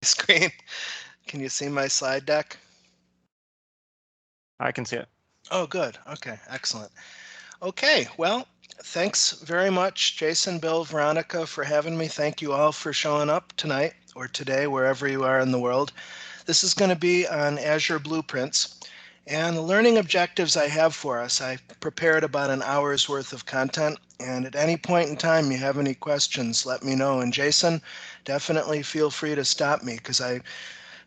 screen. Can you see my slide deck? I can see it. Oh, good. Okay, excellent. Okay, well, thanks very much, Jason, Bill, Veronica, for having me. Thank you all for showing up tonight or today, wherever you are in the world. This is going to be on Azure Blueprints. And the learning objectives I have for us, I prepared about an hour's worth of content. And at any point in time you have any questions, let me know. And Jason, definitely feel free to stop me because I've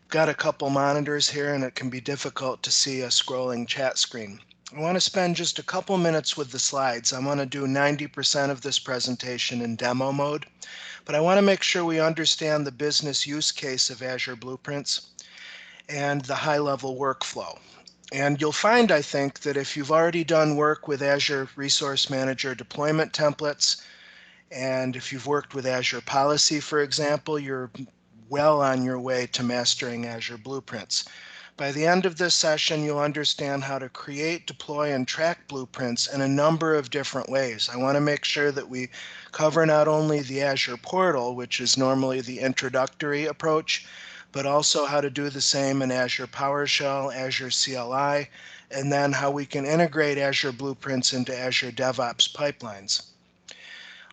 got a couple monitors here and it can be difficult to see a scrolling chat screen. I want to spend just a couple minutes with the slides. I want to do 90% of this presentation in demo mode, but I want to make sure we understand the business use case of Azure Blueprints and the high-level workflow. And you'll find, I think, that if you've already done work with Azure Resource Manager deployment templates, and if you've worked with Azure Policy, for example, you're well on your way to mastering Azure Blueprints. By the end of this session, you'll understand how to create, deploy, and track blueprints in a number of different ways. I want to make sure that we cover not only the Azure portal, which is normally the introductory approach, but also how to do the same in Azure PowerShell, Azure CLI, and then how we can integrate Azure Blueprints into Azure DevOps pipelines.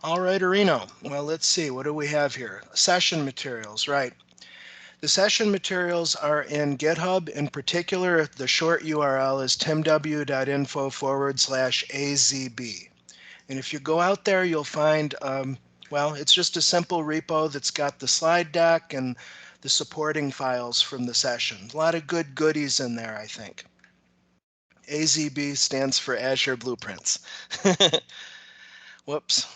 All right, Arino. Well, let's see. What do we have here? Session materials, right. The session materials are in GitHub. In particular, the short URL is timw.info/AZB. And if you go out there, you'll find, well, it's just a simple repo that's got the slide deck and the supporting files from the session. A lot of good goodies in there, I think. AZB stands for Azure Blueprints. Whoops.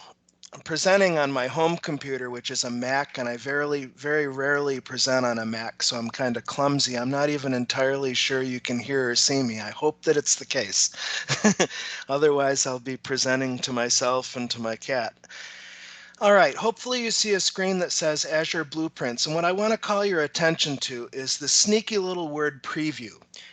I'm presenting on my home computer, which is a Mac, and I very rarely present on a Mac, so I'm kind of clumsy. I'm not even entirely sure you can hear or see me. I hope that it's the case. Otherwise, I'll be presenting to myself and to my cat. All right, hopefully you see a screen that says Azure Blueprints, and what I want to call your attention to is the sneaky little word preview.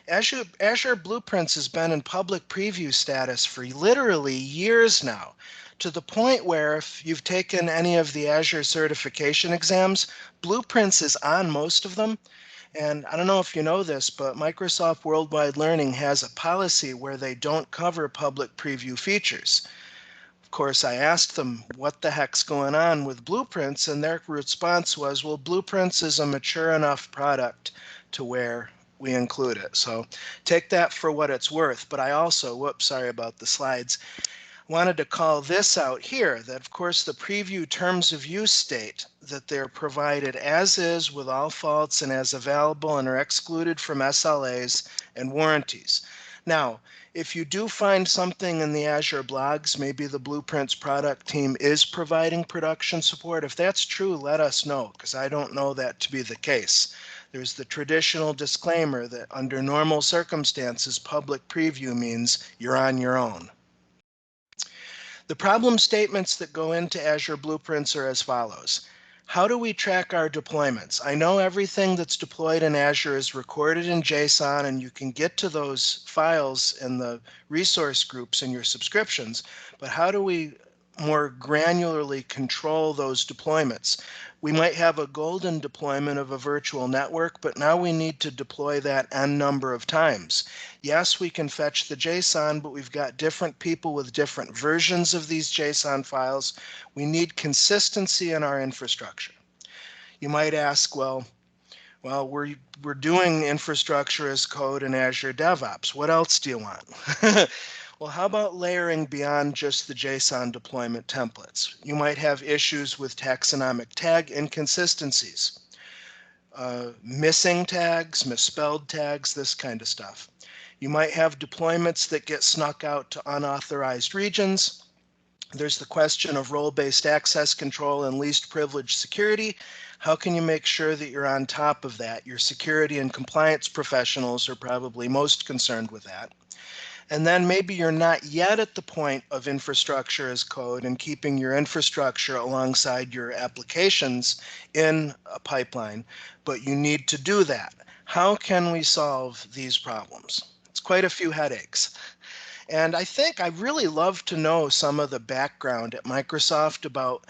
Azure Blueprints has been in public preview status for literally years now, to the point where if you've taken any of the Azure certification exams, Blueprints is on most of them. And I don't know if you know this, but Microsoft Worldwide Learning has a policy where they don't cover public preview features. Of course, I asked them what the heck's going on with Blueprints, and their response was, well, Blueprints is a mature enough product to where we include it. So take that for what it's worth. But I also, whoops, sorry about the slides, wanted to call this out here, that of course the preview terms of use state that they're provided as is with all faults and as available and are excluded from SLAs and warranties. Now, if you do find something in the Azure blogs, maybe the Blueprints product team is providing production support. If that's true, let us know, because I don't know that to be the case. There's the traditional disclaimer that under normal circumstances, public preview means you're on your own. The problem statements that go into Azure Blueprints are as follows. How do we track our deployments? I know everything that's deployed in Azure is recorded in JSON, and you can get to those files in the resource groups in your subscriptions, but how do we more granularly control those deployments? We might have a golden deployment of a virtual network, but now we need to deploy that n number of times. Yes, we can fetch the JSON, but we've got different people with different versions of these JSON files. We need consistency in our infrastructure. You might ask, well, we're doing infrastructure as code in Azure DevOps. What else do you want? Well, how about layering beyond just the JSON deployment templates? You might have issues with taxonomic tag inconsistencies, missing tags, misspelled tags, this kind of stuff. You might have deployments that get snuck out to unauthorized regions. There's the question of role-based access control and least privilege security. How can you make sure that you're on top of that? Your security and compliance professionals are probably most concerned with that. And then maybe you're not yet at the point of infrastructure as code and keeping your infrastructure alongside your applications in a pipeline, but you need to do that. How can we solve these problems? It's quite a few headaches. And I think I'd really love to know some of the background at Microsoft about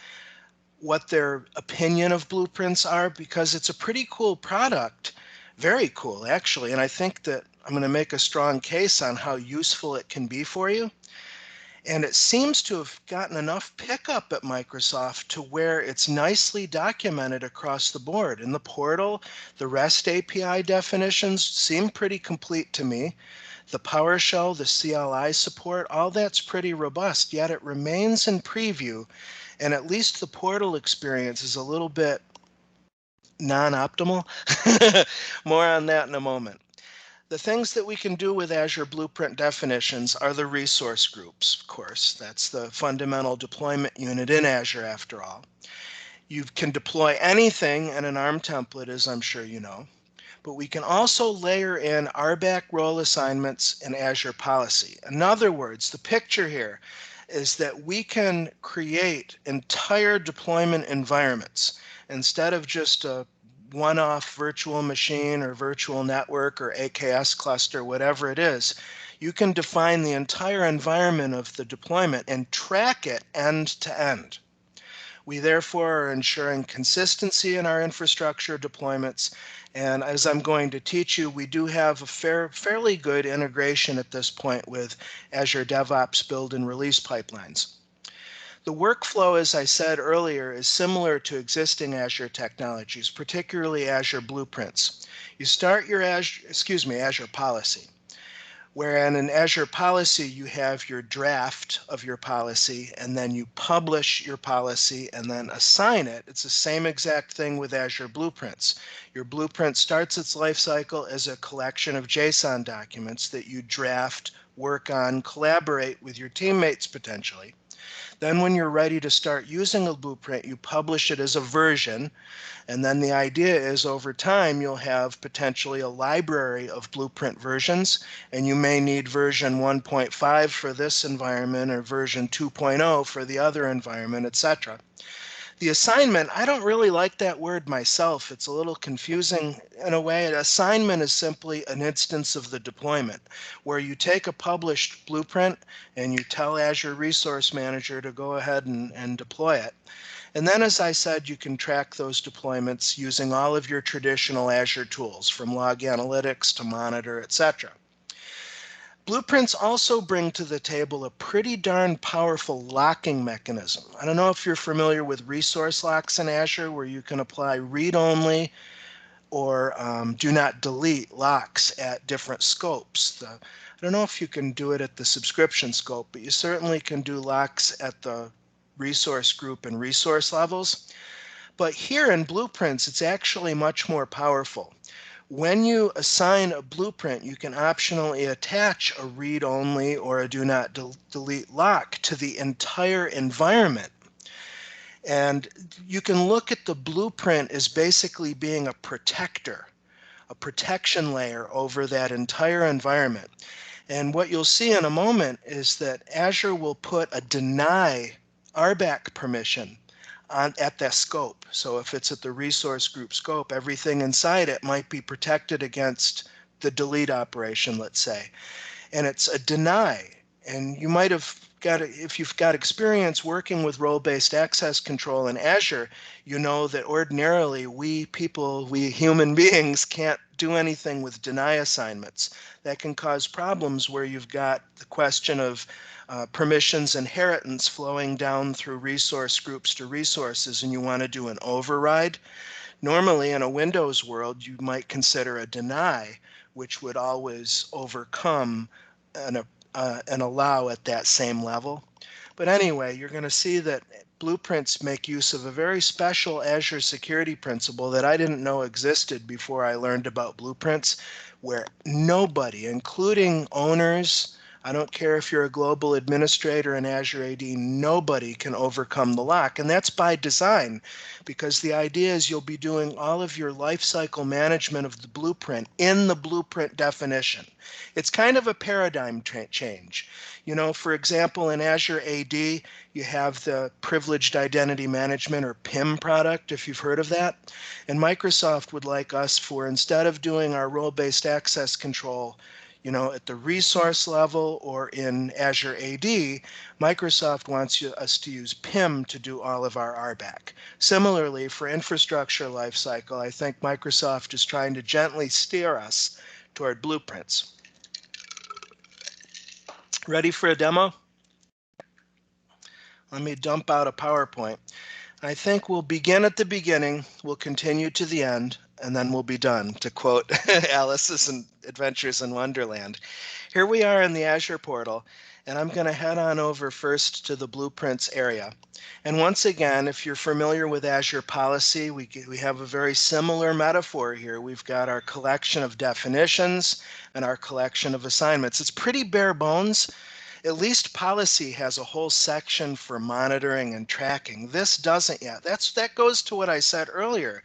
what their opinion of Blueprints are, because it's a pretty cool product. Very cool, actually. And I think that I'm going to make a strong case on how useful it can be for you. And it seems to have gotten enough pickup at Microsoft to where it's nicely documented across the board. In the portal, the REST API definitions seem pretty complete to me. The PowerShell, the CLI support, all that's pretty robust, yet it remains in preview, and at least the portal experience is a little bit non-optimal. More on that in a moment. The things that we can do with Azure Blueprint definitions are the resource groups, of course. That's the fundamental deployment unit in Azure, after all. You can deploy anything in an ARM template, as I'm sure you know. But we can also layer in RBAC role assignments and Azure Policy. In other words, the picture here is that we can create entire deployment environments instead of just a one-off virtual machine or virtual network or AKS cluster, whatever it is. You can define the entire environment of the deployment and track it end to end. We therefore are ensuring consistency in our infrastructure deployments. And as I'm going to teach you, we do have a fairly good integration at this point with Azure DevOps build and release pipelines. The workflow, as I said earlier, is similar to existing Azure technologies, particularly Azure Blueprints. You start your Azure Policy, wherein in Azure Policy you have your draft of your policy, and then you publish your policy and then assign it. It's the same exact thing with Azure Blueprints. Your blueprint starts its life cycle as a collection of JSON documents that you draft, work on, collaborate with your teammates potentially. Then when you're ready to start using a blueprint, you publish it as a version. And then the idea is over time, you'll have potentially a library of blueprint versions, and you may need version 1.5 for this environment or version 2.0 for the other environment, etc. The assignment, I don't really like that word myself. It's a little confusing in a way. An assignment is simply an instance of the deployment where you take a published blueprint and you tell Azure Resource Manager to go ahead and deploy it. And then, as I said, you can track those deployments using all of your traditional Azure tools, from log analytics to monitor, etc. Blueprints also bring to the table a pretty darn powerful locking mechanism. I don't know if you're familiar with resource locks in Azure, where you can apply read-only or do not delete locks at different scopes. I don't know if you can do it at the subscription scope, but you certainly can do locks at the resource group and resource levels. But here in Blueprints, it's actually much more powerful. When you assign a blueprint, you can optionally attach a read-only or a do not delete lock to the entire environment. And you can look at the blueprint as basically being a protector, a protection layer over that entire environment. And what you'll see in a moment is that Azure will put a deny RBAC permission at that scope. So if it's at the resource group scope, everything inside it might be protected against the delete operation, let's say. And it's a deny. And you might have got, if you've got experience working with role-based access control in Azure, you know that ordinarily we human beings can't do anything with deny assignments. That can cause problems where you've got the question of permissions inheritance flowing down through resource groups to resources, and you want to do an override. Normally in a Windows world, you might consider a deny, which would always overcome an allow at that same level. But anyway, you're going to see that Blueprints make use of a very special Azure security principle that I didn't know existed before I learned about Blueprints, where nobody, including owners, I don't care if you're a global administrator in Azure AD, nobody can overcome the lock. And that's by design, because the idea is you'll be doing all of your lifecycle management of the blueprint in the blueprint definition. It's kind of a paradigm change. You know, for example, in Azure AD, you have the Privileged Identity Management, or PIM product, if you've heard of that. And Microsoft would like us for, instead of doing our role-based access control You know, at the resource level or in Azure AD, Microsoft wants us to use PIM to do all of our RBAC. Similarly, for infrastructure lifecycle, I think Microsoft is trying to gently steer us toward blueprints. Ready for a demo? Let me dump out a PowerPoint. I think we'll begin at the beginning, we'll continue to the end, and then we'll be done, to quote Alice's Adventures in Wonderland. Here we are in the Azure portal, and I'm going to head on over first to the Blueprints area. And once again, if you're familiar with Azure Policy, we have a very similar metaphor here. We've got our collection of definitions and our collection of assignments. It's pretty bare bones. At least Policy has a whole section for monitoring and tracking. This doesn't yet. That goes to what I said earlier,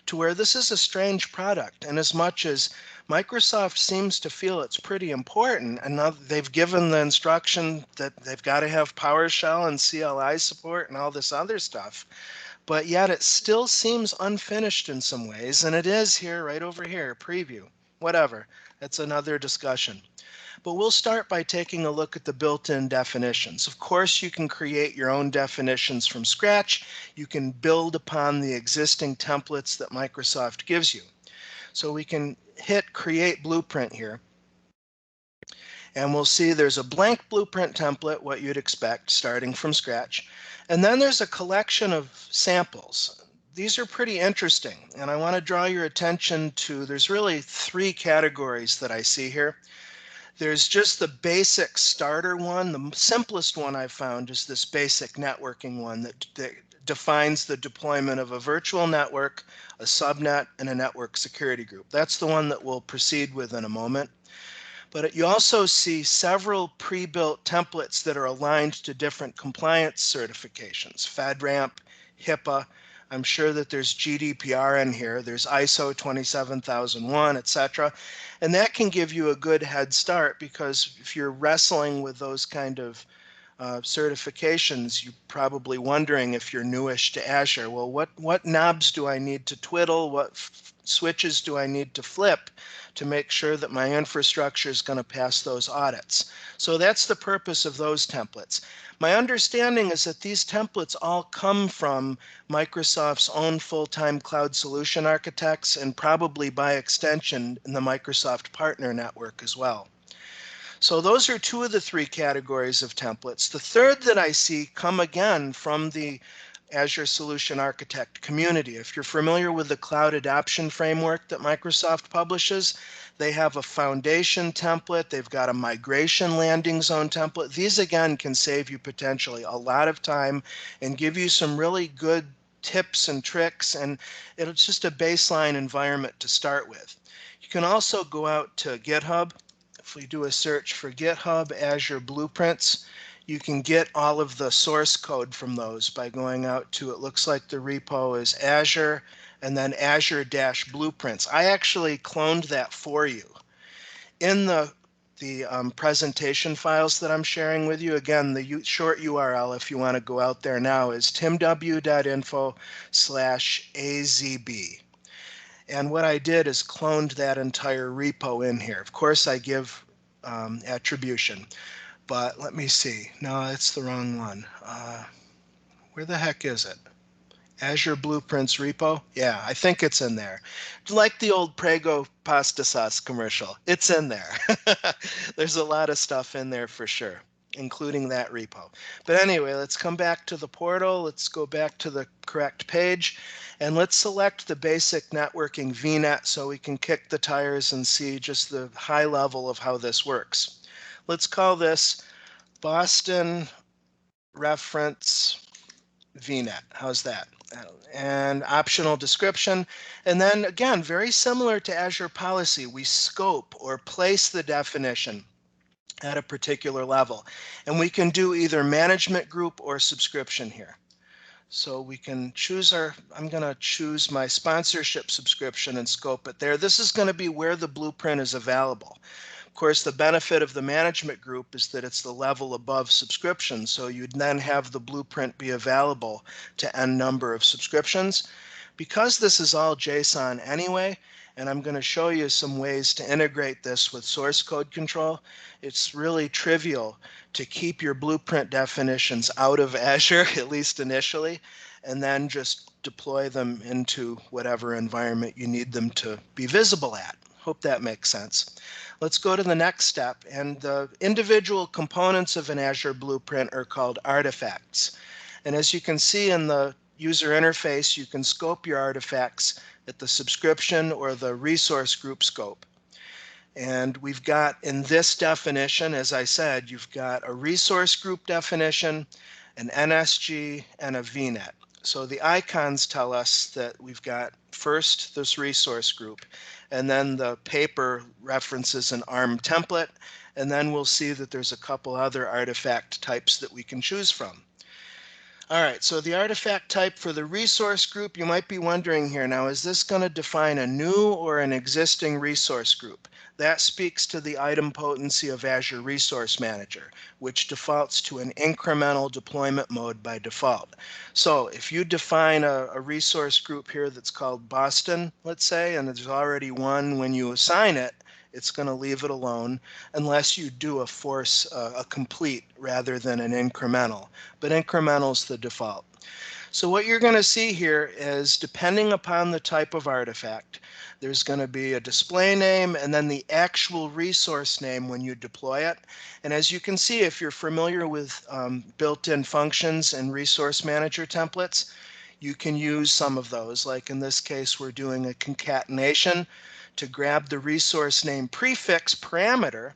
to where this is a strange product. And as much as Microsoft seems to feel it's pretty important, and now they've given the instruction that they've got to have PowerShell and CLI support and all this other stuff, but yet it still seems unfinished in some ways, and it is here, right over here, preview, whatever. That's another discussion. But we'll start by taking a look at the built-in definitions. Of course, you can create your own definitions from scratch. You can build upon the existing templates that Microsoft gives you. So we can hit Create Blueprint here. And we'll see there's a blank blueprint template, what you'd expect, starting from scratch. And then there's a collection of samples. These are pretty interesting. And I want to draw your attention to, there's really three categories that I see here. There's just the basic starter one. The simplest one I've found is this basic networking one that defines the deployment of a virtual network, a subnet, and a network security group. That's the one that we'll proceed with in a moment. But you also see several pre-built templates that are aligned to different compliance certifications, FedRAMP, HIPAA. I'm sure that there's GDPR in here, there's ISO 27001, etc. And that can give you a good head start, because if you're wrestling with those kind of certifications, you're probably wondering, if you're newish to Azure, well, what knobs do I need to twiddle? What switches do I need to flip to make sure that my infrastructure is going to pass those audits? So that's the purpose of those templates. My understanding is that these templates all come from Microsoft's own full-time cloud solution architects, and probably by extension in the Microsoft Partner Network as well. So those are two of the three categories of templates. The third that I see come again from the Azure Solution Architect community. If you're familiar with the Cloud Adoption Framework that Microsoft publishes, they have a foundation template, they've got a migration landing zone template. These again can save you potentially a lot of time and give you some really good tips and tricks, and it's just a baseline environment to start with. You can also go out to GitHub. If we do a search for GitHub Azure Blueprints, you can get all of the source code from those by going out to, it looks like the repo is Azure and then Azure-Blueprints. I actually cloned that for you. In the presentation files that I'm sharing with you, again, the short URL, if you want to go out there now, is timw.info/azb. And what I did is cloned that entire repo in here. Of course, I give attribution. But let me see. No, it's the wrong one. Where the heck is it? Azure Blueprints repo? Yeah, I think it's in there. Like the old Prego pasta sauce commercial. It's in there. There's a lot of stuff in there for sure, including that repo. But anyway, let's come back to the portal. Let's go back to the correct page. And let's select the basic networking VNet so we can kick the tires and see just the high level of how this works. Let's call this Boston Reference VNet. How's that? And optional description. And then again, very similar to Azure Policy, we scope or place the definition at a particular level. And we can do either management group or subscription here. So we can choose I'm going to choose my sponsorship subscription and scope it there. This is going to be where the blueprint is available. Of course, the benefit of the management group is that it's the level above subscription, so you'd then have the blueprint be available to n number of subscriptions. Because this is all JSON anyway, And I'm going to show you some ways to integrate this with source code control. It's really trivial to keep your blueprint definitions out of Azure, at least initially, and then just deploy them into whatever environment you need them to be visible at. Hope that makes sense. Let's go to the next step. And the individual components of an Azure blueprint are called artifacts. And as you can see in the user interface, you can scope your artifacts at the subscription or the resource group scope. And we've got in this definition, as I said, you've got a resource group definition, an NSG, and a VNet. So the icons tell us that we've got first this resource group, and then the paper references an ARM template, and then we'll see that there's a couple other artifact types that we can choose from. All right, so the artifact type for the resource group, you might be wondering here now, is this going to define a new or an existing resource group? That speaks to the item potency of Azure Resource Manager, which defaults to an incremental deployment mode by default. So if you define a resource group here that's called Boston, let's say, and there's already one when you assign it, it's going to leave it alone unless you do a complete rather than an incremental. But incremental is the default. So what you're going to see here is, depending upon the type of artifact, there's going to be a display name and then the actual resource name when you deploy it. And as you can see, if you're familiar with built-in functions and resource manager templates, you can use some of those. Like in this case, we're doing a concatenation to grab the resource name prefix parameter,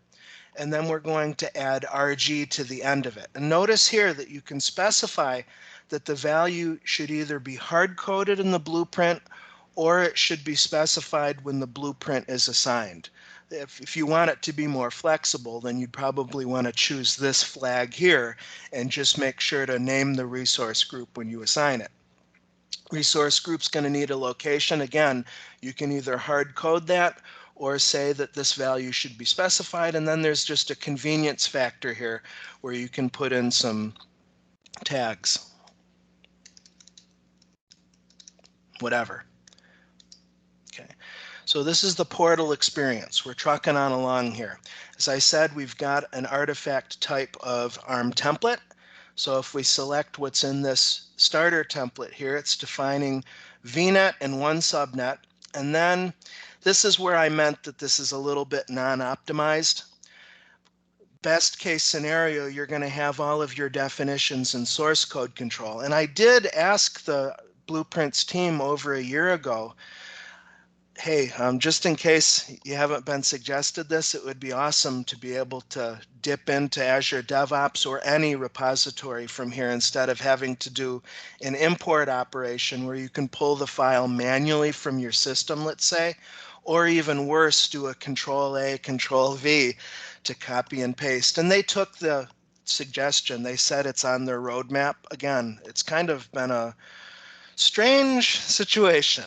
and then we're going to add RG to the end of it. And notice here that you can specify that the value should either be hard-coded in the blueprint or it should be specified when the blueprint is assigned. If you want it to be more flexible, then you'd probably want to choose this flag here and just make sure to name the resource group when you assign it. Resource group's going to need a location. Again, you can either hard code that or say that this value should be specified, and then there's just a convenience factor here where you can put in some tags, whatever. Okay, so this is the portal experience. We're trucking on along here. As I said, we've got an artifact type of ARM template. So if we select what's in this starter template here, it's defining VNet and one subnet. And then this is where I meant that this is a little bit non-optimized. Best case scenario, you're going to have all of your definitions in source code control. And I did ask the Blueprints team over a year ago, hey, just in case you haven't been suggested this, it would be awesome to be able to dip into Azure DevOps or any repository from here instead of having to do an import operation where you can pull the file manually from your system, let's say, or even worse, do a Control-A, Control-V to copy and paste. And they took the suggestion. They said it's on their roadmap. Again, it's kind of been a strange situation.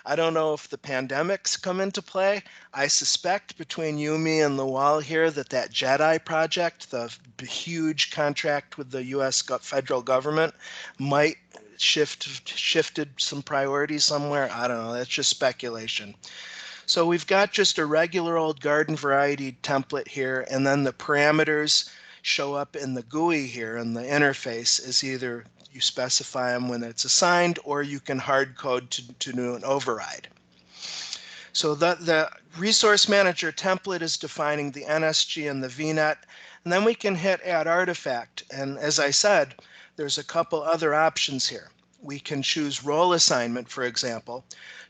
I don't know if the pandemic's come into play. I suspect between you, me, and the wall here that JEDI project, the huge contract with the U.S. federal government, might shifted some priorities somewhere. I don't know. That's just speculation. So we've got just a regular old garden variety template here, and then the parameters show up in the GUI here, and the interface is either you specify them when it's assigned, or you can hard code to do an override. So the resource manager template is defining the NSG and the VNet, and then we can hit add artifact. And as I said, there's a couple other options here. We can choose role assignment, for example,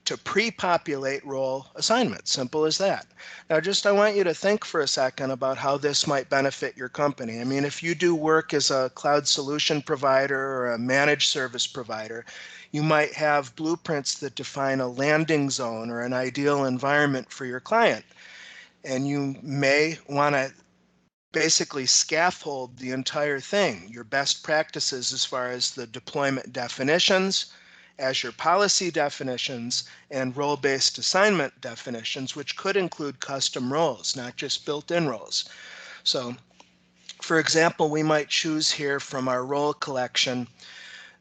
to pre-populate role assignment. Simple as that. Now, I want you to think for a second about how this might benefit your company. I mean, if you do work as a cloud solution provider or a managed service provider, you might have blueprints that define a landing zone or an ideal environment for your client. And you may want to basically scaffold the entire thing, your best practices as far as the deployment definitions, Azure Policy definitions, and role-based assignment definitions, which could include custom roles, not just built-in roles. So, for example, we might choose here from our role collection,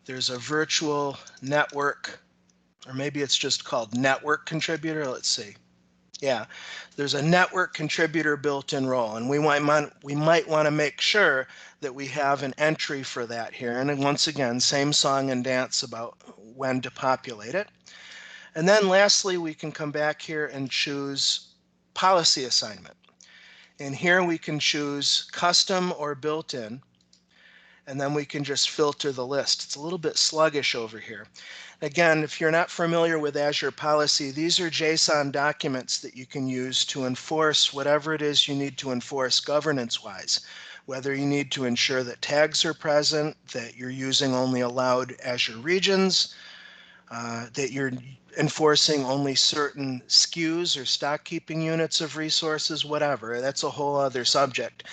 there's a virtual network or maybe it's just called network contributor. Let's see. Yeah, there's a network contributor built-in role, and we might want to make sure that we have an entry for that here. And then once again, same song and dance about when to populate it. And then lastly, we can come back here and choose policy assignment. And here we can choose custom or built-in, and then we can just filter the list. It's a little bit sluggish over here. Again, if you're not familiar with Azure Policy, these are JSON documents that you can use to enforce whatever it is you need to enforce governance-wise. Whether you need to ensure that tags are present, that you're using only allowed Azure regions, that you're enforcing only certain SKUs or stock keeping units of resources, whatever. That's a whole other subject.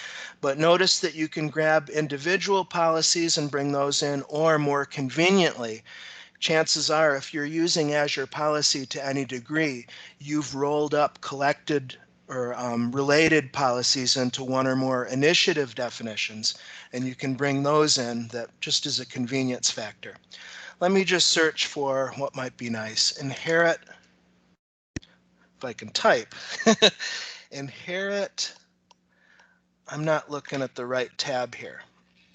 But notice that you can grab individual policies and bring those in, or more conveniently, chances are if you're using Azure Policy to any degree, you've rolled up collected or related policies into one or more initiative definitions, and you can bring those in that just as a convenience factor. Let me just search for what might be nice. Inherit, if I can type, inherit, I'm not looking at the right tab here.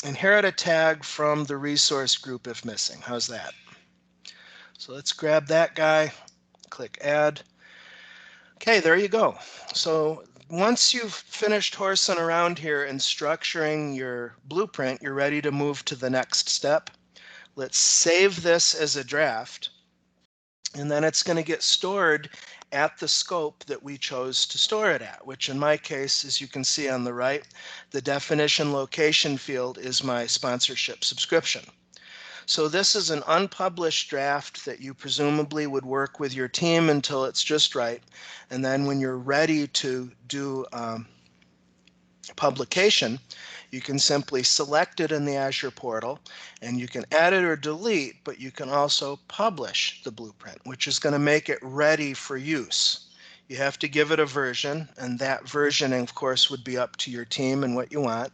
Inherit a tag from the resource group if missing. How's that? So let's grab that guy, click add. Okay, there you go. So once you've finished horsing around here and structuring your blueprint, you're ready to move to the next step. Let's save this as a draft, and then it's going to get stored at the scope that we chose to store it at, which in my case, as you can see on the right, the definition location field is my sponsorship subscription. So this is an unpublished draft that you presumably would work with your team until it's just right. And then when you're ready to do publication, you can simply select it in the Azure portal, and you can edit or delete, but you can also publish the blueprint, which is going to make it ready for use. You have to give it a version, and that version, of course, would be up to your team and what you want.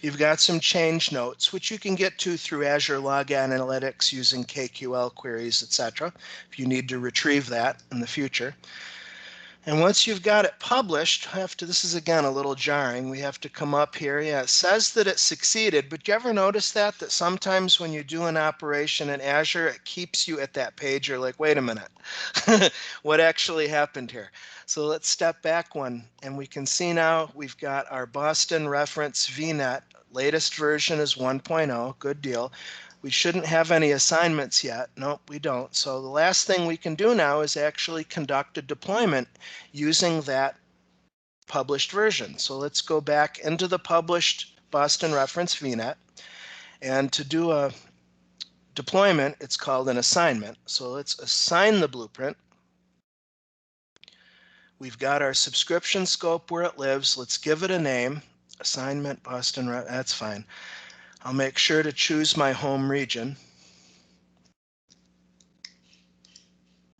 You've got some change notes, which you can get to through Azure Log Analytics using KQL queries, etc., if you need to retrieve that in the future. And once you've got it published, this is again a little jarring, we have to come up here. Yeah, it says that it succeeded, but do you ever notice that sometimes when you do an operation in Azure, it keeps you at that page? You're like, wait a minute, what actually happened here? So let's step back one, and we can see now we've got our Boston reference VNet. Latest version is 1.0, good deal. We shouldn't have any assignments yet. Nope, we don't. So the last thing we can do now is actually conduct a deployment using that published version. So let's go back into the published Boston reference VNet. And to do a deployment, it's called an assignment. So let's assign the blueprint. We've got our subscription scope where it lives. Let's give it a name. Assignment Boston, that's fine. I'll make sure to choose my home region.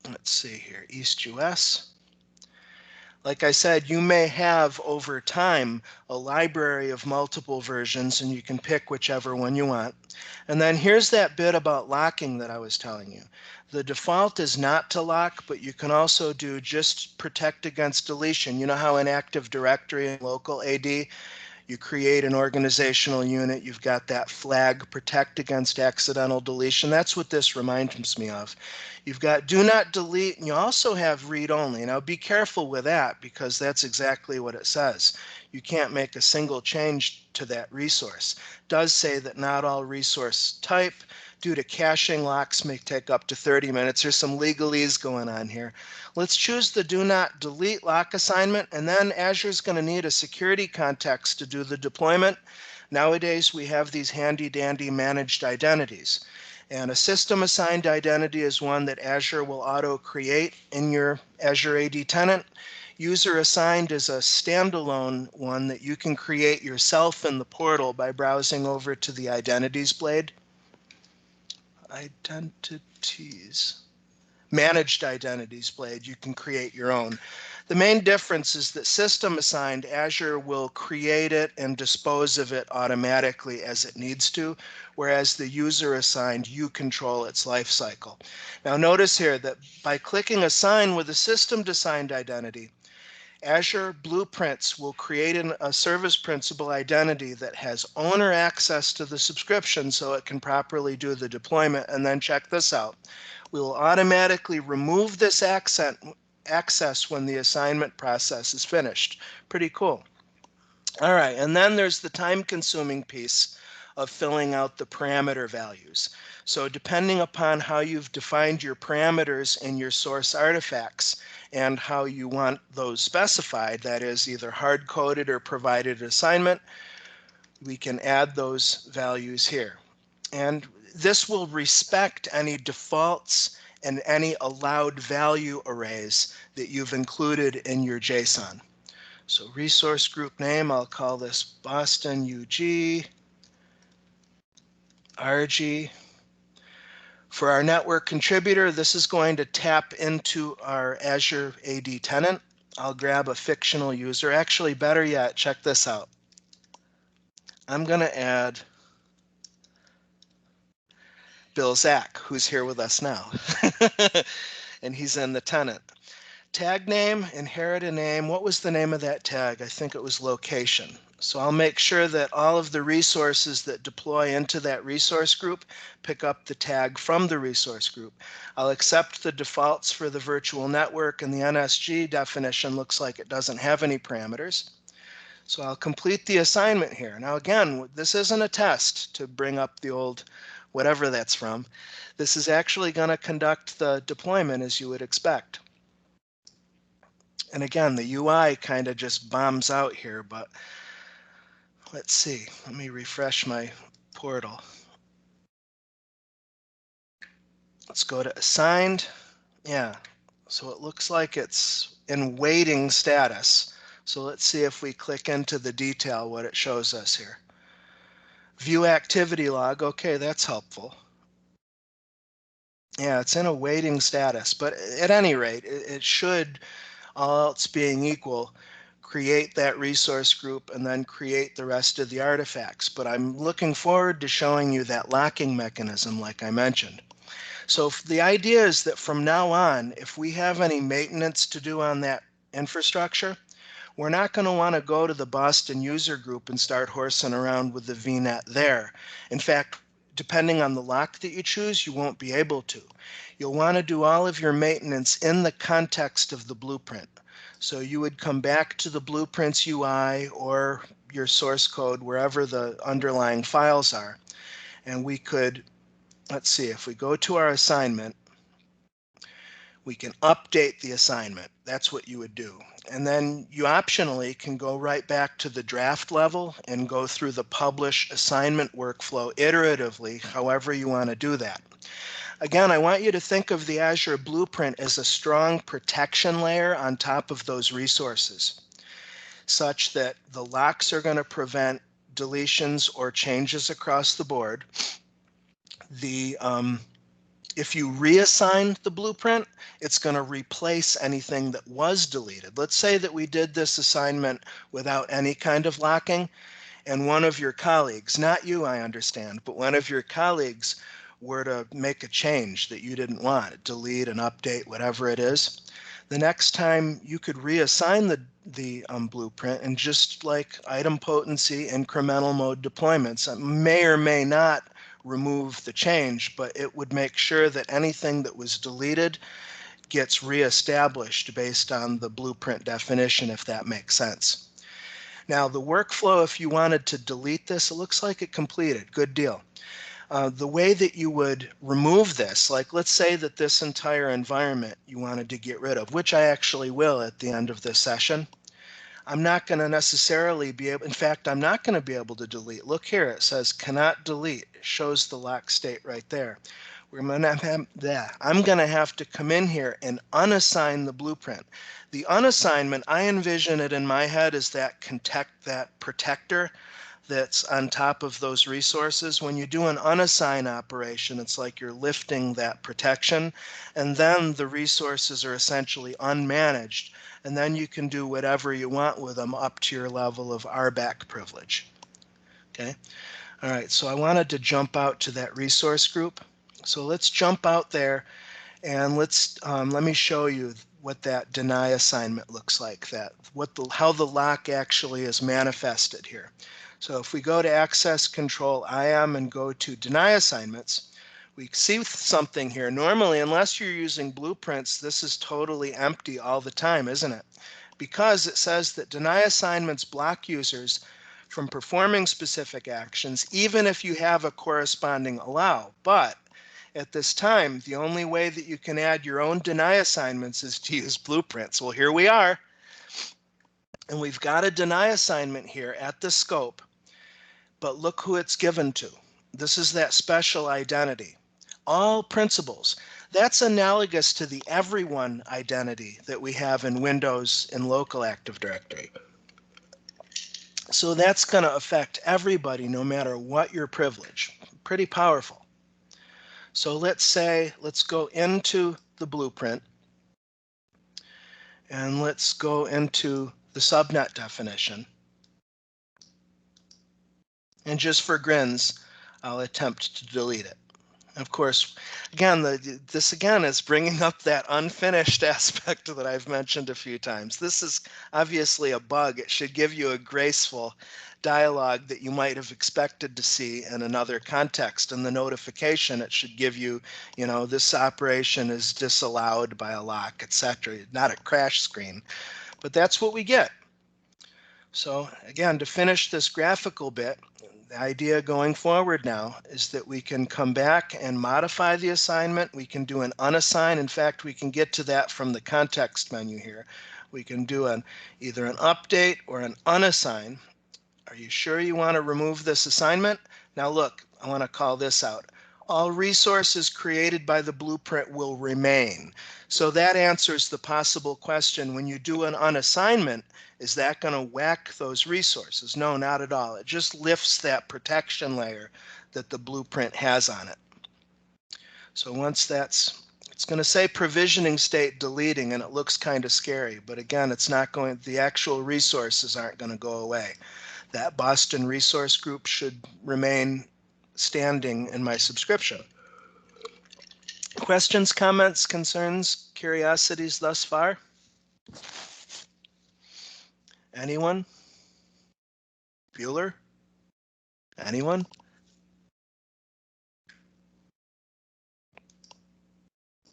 Let's see here, East US. Like I said, you may have over time a library of multiple versions, and you can pick whichever one you want. And then here's that bit about locking that I was telling you. The default is not to lock, but you can also do just protect against deletion. You know how in Active Directory and local AD, you create an organizational unit, you've got that flag, protect against accidental deletion. That's what this reminds me of. You've got do not delete, and you also have read only. Now be careful with that, because that's exactly what it says. You can't make a single change to that resource. It does say that not all resource type due to caching locks may take up to 30 minutes. There's some legalese going on here. Let's choose the do not delete lock assignment, and then Azure's going to need a security context to do the deployment. Nowadays, we have these handy dandy managed identities. And a system assigned identity is one that Azure will auto create in your Azure AD tenant. User assigned is a standalone one that you can create yourself in the portal by browsing over to the identities blade. Identities. Managed identities blade, you can create your own. The main difference is that system assigned, Azure will create it and dispose of it automatically as it needs to, whereas the user assigned, you control its life cycle. Now notice here that by clicking assign with a system assigned identity, Azure Blueprints will create a service principal identity that has owner access to the subscription so it can properly do the deployment. And then check this out. We will automatically remove this access when the assignment process is finished. Pretty cool. All right, and then there's the time-consuming piece of filling out the parameter values. So depending upon how you've defined your parameters in your source artifacts and how you want those specified, that is either hard-coded or provided assignment, we can add those values here. And this will respect any defaults and any allowed value arrays that you've included in your JSON. So resource group name, I'll call this Boston UG, RG. For our network contributor, this is going to tap into our Azure AD tenant. I'll grab a fictional user. Actually, better yet, check this out. I'm going to add Bill Zach, who's here with us now. And he's in the tenant. Tag name, inherit a name. What was the name of that tag? I think it was location. So I'll make sure that all of the resources that deploy into that resource group pick up the tag from the resource group. I'll accept the defaults for the virtual network, and the NSG definition looks like it doesn't have any parameters. So I'll complete the assignment here. Now again, this isn't a test to bring up the old whatever that's from. This is actually going to conduct the deployment as you would expect. And again, the UI kind of just bombs out here, but let's see. Let me refresh my portal. Let's go to assigned. Yeah, so it looks like it's in waiting status. So let's see if we click into the detail what it shows us here. View activity log. Okay, that's helpful. Yeah, it's in a waiting status, but at any rate, it should, all else being equal, create that resource group and then create the rest of the artifacts. But I'm looking forward to showing you that locking mechanism like I mentioned. So the idea is that from now on, if we have any maintenance to do on that infrastructure, we're not going to want to go to the Boston user group and start horsing around with the VNet there. In fact, depending on the lock that you choose, you won't be able to. You'll want to do all of your maintenance in the context of the blueprint. So you would come back to the Blueprints UI or your source code, wherever the underlying files are. And we could, let's see, if we go to our assignment, we can update the assignment. That's what you would do. And then you optionally can go right back to the draft level and go through the publish assignment workflow iteratively, however you want to do that. Again, I want you to think of the Azure Blueprint as a strong protection layer on top of those resources, such that the locks are going to prevent deletions or changes across the board. If you reassign the blueprint, it's going to replace anything that was deleted. Let's say that we did this assignment without any kind of locking, and one of your colleagues, not you, I understand, but one of your colleagues were to make a change that you didn't want, delete, an update, whatever it is. The next time you could reassign the blueprint, and just like item potency, incremental mode deployments, may or may not remove the change, but it would make sure that anything that was deleted gets reestablished based on the blueprint definition, if that makes sense. Now, the workflow, if you wanted to delete this, it looks like it completed. Good deal. The way that you would remove this, like let's say that this entire environment you wanted to get rid of, which I actually will at the end of this session. I'm not going to necessarily be able, in fact, I'm not going to be able to delete. Look here, it says cannot delete. It shows the lock state right there. I'm going to have to come in here and unassign the blueprint. The unassignment, I envision it in my head as that protector that's on top of those resources. When you do an unassign operation, it's like you're lifting that protection, and then the resources are essentially unmanaged, and then you can do whatever you want with them up to your level of RBAC privilege. Okay. All right, so I wanted to jump out to that resource group. So let's jump out there, and let me show you what that deny assignment looks like, how the lock actually is manifested here. So if we go to Access Control IAM and go to Deny Assignments, we see something here. Normally, unless you're using blueprints, this is totally empty all the time, isn't it? Because it says that deny assignments block users from performing specific actions, even if you have a corresponding allow. But at this time, the only way that you can add your own deny assignments is to use blueprints. Well, here we are. And we've got a deny assignment here at the scope, but look who it's given to. This is that special identity. All principals. That's analogous to the everyone identity that we have in Windows in local Active Directory. So that's going to affect everybody no matter what your privilege. Pretty powerful. So let's go into the blueprint, and let's go into the subnet definition. And just for grins, I'll attempt to delete it. Of course, again, this again is bringing up that unfinished aspect that I've mentioned a few times. This is obviously a bug. It should give you a graceful dialogue that you might have expected to see in another context. In the notification, it should give you, this operation is disallowed by a lock, etc. Not a crash screen, but that's what we get. So again, to finish this graphical bit, the idea going forward now is that we can come back and modify the assignment. We can do an unassign. In fact, we can get to that from the context menu here. We can do either an update or an unassign. Are you sure you want to remove this assignment? Now look, I want to call this out. All resources created by the blueprint will remain. So that answers the possible question, when you do an unassignment, is that going to whack those resources? No, not at all. It just lifts that protection layer that the blueprint has on it. So once it's going to say provisioning state deleting, and it looks kind of scary, but again, the actual resources aren't going to go away. That Boston resource group should remain standing in my subscription. Questions, comments, concerns, curiosities thus far? Anyone? Bueller? Anyone?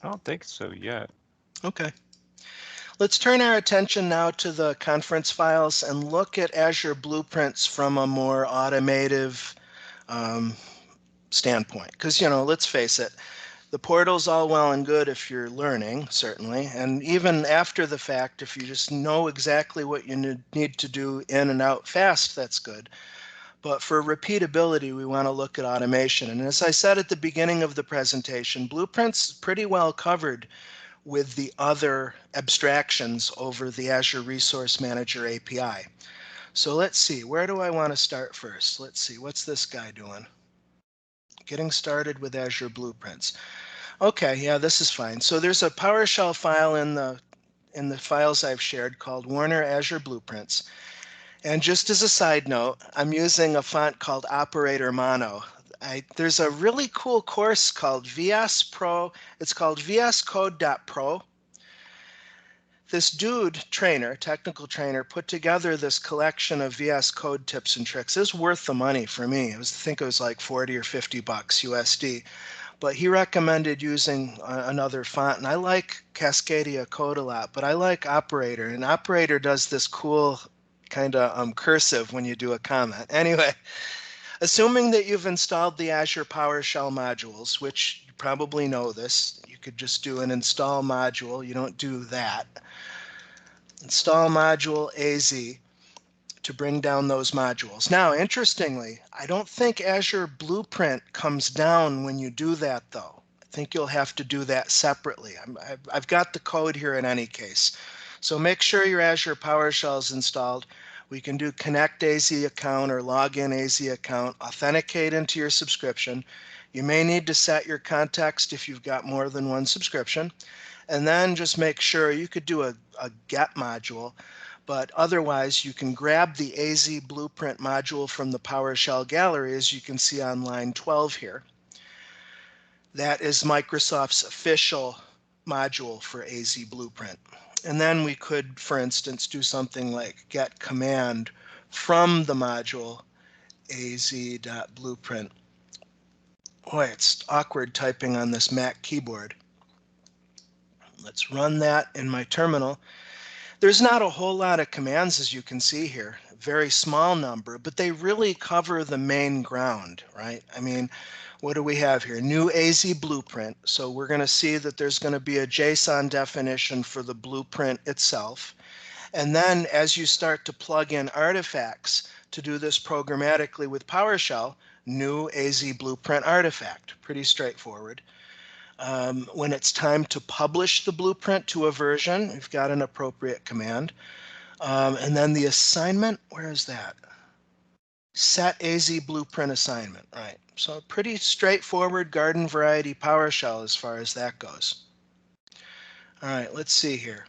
I don't think so yet. Okay. Let's turn our attention now to the conference files and look at Azure Blueprints from a more automative standpoint. Because, let's face it, the portal's all well and good if you're learning, certainly, and even after the fact, if you just know exactly what you need to do in and out fast, that's good. But for repeatability, we want to look at automation. And as I said at the beginning of the presentation, Blueprints pretty well covered with the other abstractions over the Azure Resource Manager API. So let's see, where do I want to start first? Let's see, what's this guy doing? Getting started with Azure Blueprints. Okay, yeah, this is fine. So there's a PowerShell file in the files I've shared called Warner Azure Blueprints. And just as a side note, I'm using a font called Operator Mono. There's a really cool course called VS Pro. It's called vscode.pro. This technical trainer, put together this collection of VS Code tips and tricks. It was worth the money for me. I think it was like 40 or 50 bucks USD. But he recommended using another font, and I like Cascadia Code a lot, but I like Operator, and Operator does this cool kind of cursive when you do a comment. Anyway, assuming that you've installed the Azure PowerShell modules, which you probably know this, you could just do an install module. You don't do that. Install module AZ to bring down those modules. Now, interestingly, I don't think Azure Blueprint comes down when you do that, though. I think you'll have to do that separately. I've got the code here in any case. So make sure your Azure PowerShell is installed. We can do connect AZ account or login AZ account, authenticate into your subscription. You may need to set your context if you've got more than one subscription. And then just make sure you could do a get module, but otherwise you can grab the AZ Blueprint module from the PowerShell gallery, as you can see on line 12 here. That is Microsoft's official module for AZ Blueprint. And then we could, for instance, do something like get command from the module az.blueprint. Boy, it's awkward typing on this Mac keyboard. Let's run that in my terminal. There's not a whole lot of commands, as you can see here, very small number, but they really cover the main ground, right? I mean, what do we have here? New AZ Blueprint. So we're going to see that there's going to be a JSON definition for the blueprint itself. And then as you start to plug in artifacts to do this programmatically with PowerShell, new AZ Blueprint artifact. Pretty straightforward. When it's time to publish the blueprint to a version, we've got an appropriate command. And then the assignment, where is that? Set AZ Blueprint assignment, right. So pretty straightforward garden variety PowerShell as far as that goes. All right, let's see here.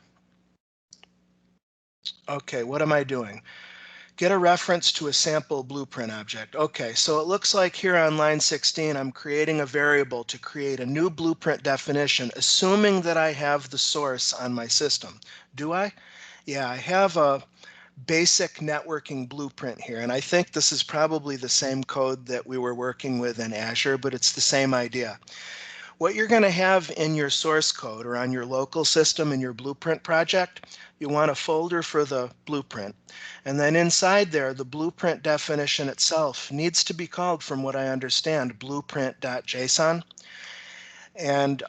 Okay, what am I doing? Get a reference to a sample blueprint object. Okay, so it looks like here on line 16, I'm creating a variable to create a new blueprint definition, assuming that I have the source on my system. Do I? Yeah, I have a basic networking blueprint here, and I think this is probably the same code that we were working with in Azure, but it's the same idea. What you're going to have in your source code or on your local system in your blueprint project, you want a folder for the blueprint. And then inside there, the blueprint definition itself needs to be called, from what I understand, blueprint.json. And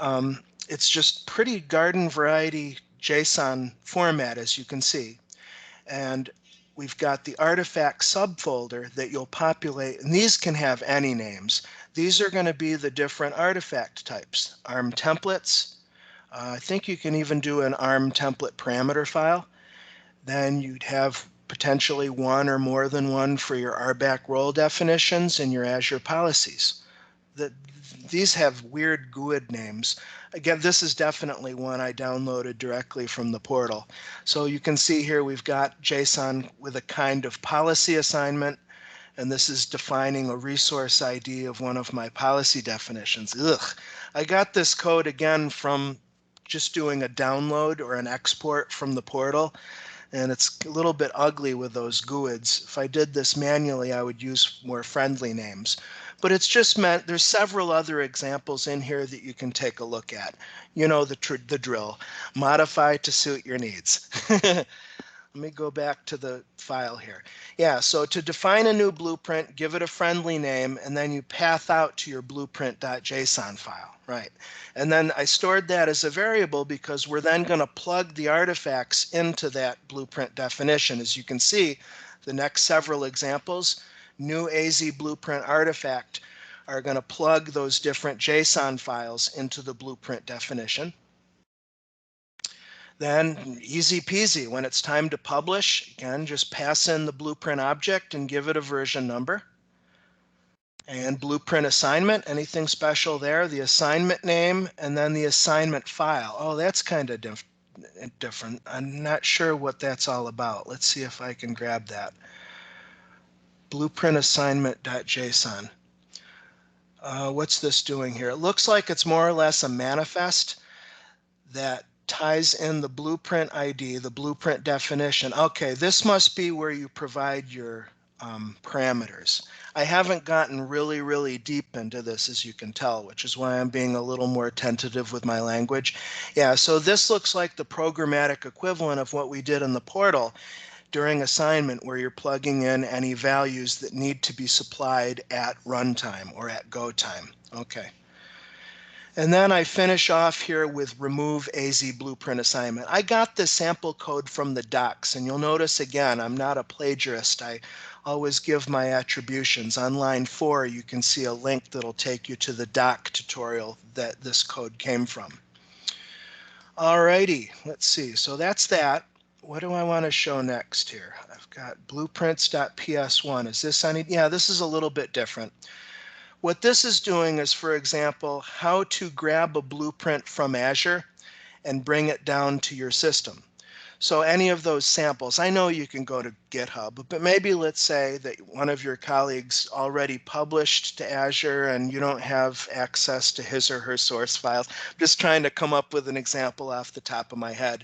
it's just pretty garden variety JSON format, as you can see. And we've got the artifact subfolder that you'll populate, and these can have any names. These are going to be the different artifact types. ARM templates. I think you can even do an ARM template parameter file. Then you'd have potentially one or more than one for your RBAC role definitions and your Azure policies. These have weird GUID names. Again, this is definitely one I downloaded directly from the portal. So you can see here we've got JSON with a kind of policy assignment, and this is defining a resource ID of one of my policy definitions. Ugh. I got this code again from just doing a download or an export from the portal, and it's a little bit ugly with those GUIDs. If I did this manually, I would use more friendly names. But it's just meant there's several other examples in here that you can take a look at. You know the drill. Modify to suit your needs. Let me go back to the file here. Yeah, so to define a new blueprint, give it a friendly name, and then you path out to your blueprint.json file, right? And then I stored that as a variable because we're then going to plug the artifacts into that blueprint definition. As you can see, the next several examples, new AZ Blueprint artifact, are going to plug those different JSON files into the blueprint definition. Then easy peasy, when it's time to publish, again, just pass in the blueprint object and give it a version number. And blueprint assignment, anything special there, the assignment name, and then the assignment file. Oh, that's kind of different. I'm not sure what that's all about. Let's see if I can grab that. Blueprint assignment.json. What's this doing here? It looks like it's more or less a manifest that ties in the blueprint ID, the blueprint definition. Okay, this must be where you provide your parameters. I haven't gotten really deep into this, as you can tell, which is why I'm being a little more tentative with my language. Yeah, so this looks like the programmatic equivalent of what we did in the portal during assignment, where you're plugging in any values that need to be supplied at runtime or at go time. Okay. And then I finish off here with remove AZ Blueprint assignment. I got the sample code from the docs, and you'll notice again, I'm not a plagiarist. I always give my attributions. On line 4, you can see a link that'll take you to the doc tutorial that this code came from. Alrighty, let's see. So that's that. what do I want to show next here? I've got blueprints.ps1. Is this any? Yeah, this is a little bit different. What this is doing is, for example, how to grab a blueprint from Azure and bring it down to your system. So any of those samples, I know you can go to GitHub, but maybe let's say that one of your colleagues already published to Azure and you don't have access to his or her source files. I'm just trying to come up with an example off the top of my head.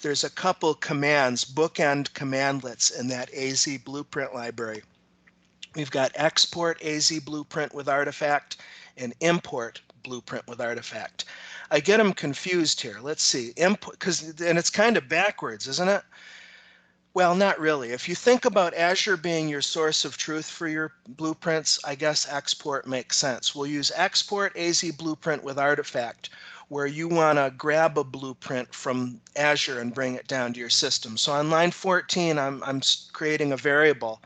There's a couple commands, bookend commandlets in that AZ blueprint library. We've got export AZ blueprint with artifact and import blueprint with artifact. I get them confused here. Let's see, import, and it's kind of backwards, isn't it? Well, not really. If you think about Azure being your source of truth for your blueprints, I guess export makes sense. We'll use export AZ blueprint with artifact, where you want to grab a blueprint from Azure and bring it down to your system. So on line 14, I'm creating a variable